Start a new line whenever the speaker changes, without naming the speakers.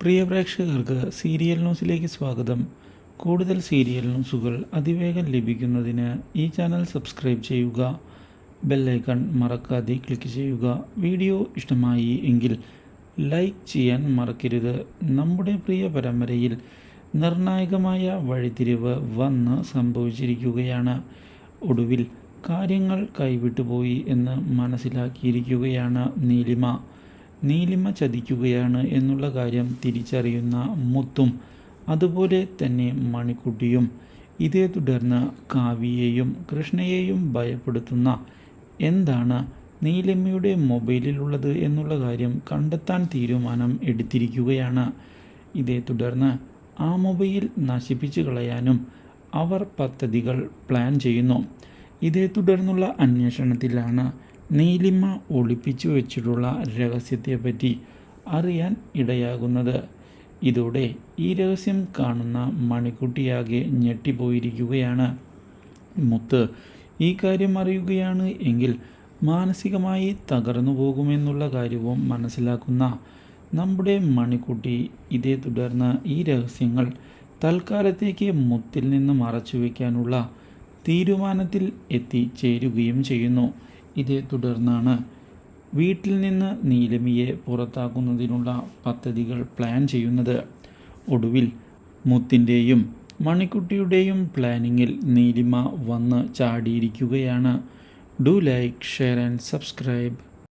പ്രിയ പ്രേക്ഷകർക്ക് സീരിയൽ ന്യൂസിലേക്ക് സ്വാഗതം. കൂടുതൽ സീരിയൽ ന്യൂസുകൾ അതിവേഗം ലഭിക്കുന്നതിന് ഈ ചാനൽ സബ്സ്ക്രൈബ് ചെയ്യുക. ബെല്ലൈക്കൺ മറക്കാതെ ക്ലിക്ക് ചെയ്യുക. വീഡിയോ ഇഷ്ടമായി എങ്കിൽ ലൈക്ക് ചെയ്യാൻ മറക്കരുത്. നമ്മുടെ പ്രിയ പരമ്പരയിൽ നിർണായകമായ വഴിത്തിരിവ് വന്ന് സംഭവിച്ചിരിക്കുകയാണ്. ഒടുവിൽ കാര്യങ്ങൾ കൈവിട്ടുപോയി എന്ന് മനസ്സിലാക്കിയിരിക്കുകയാണ് നീലിമ ചതിക്കുകയാണ് എന്നുള്ള കാര്യം തിരിച്ചറിയുന്ന മുത്തും അതുപോലെ തന്നെ മണിക്കുട്ടിയും ഇതേ തുടർന്ന് കാവ്യയെയും കൃഷ്ണയെയും ഭയപ്പെടുത്തുന്ന എന്താണ് നീലിമയുടെ മൊബൈലിലുള്ളത് എന്നുള്ള കാര്യം കണ്ടെത്താൻ തീരുമാനം എടുത്തിരിക്കുകയാണ്. ഇതേ തുടർന്ന് ആ മൊബൈൽ നശിപ്പിച്ചു കളയാനും അവർ പദ്ധതികൾ പ്ലാൻ ചെയ്യുന്നു. ഇതേ തുടർന്നുള്ള അന്വേഷണത്തിലാണ് നീലിമ ഒളിപ്പിച്ചു വെച്ചിട്ടുള്ള രഹസ്യത്തെപ്പറ്റി അറിയാൻ ഇടയാകുന്നത്. ഇതോടെ ഈ രഹസ്യം കാണുന്ന മണിക്കുട്ടിയാകെ ഞെട്ടിപ്പോയിരിക്കുകയാണ്. മുത്ത് ഈ കാര്യം അറിയുകയാണ് എങ്കിൽ മാനസികമായി തകർന്നു പോകുമെന്നുള്ള കാര്യവും മനസ്സിലാക്കുന്ന നമ്മുടെ മണിക്കുട്ടി ഇതേ തുടർന്ന് ഈ രഹസ്യങ്ങൾ തൽക്കാലത്തേക്ക് മുത്തിൽ നിന്ന് മറച്ചു വയ്ക്കാനുള്ള തീരുമാനത്തിൽ എത്തിച്ചേരുകയും ചെയ്യുന്നു. ഇതേ തുടർന്നാണ് വീട്ടിൽ നിന്ന് നീലിമയെ പുറത്താക്കുന്നതിനുള്ള പദ്ധതികൾ പ്ലാൻ ചെയ്യുന്നത്. ഒടുവിൽ മുത്തിൻ്റെയും മണിക്കുട്ടിയുടെയും പ്ലാനിങ്ങിൽ നീലിമ വന്ന് ചാടിയിരിക്കുകയാണ്. Do like, share and subscribe.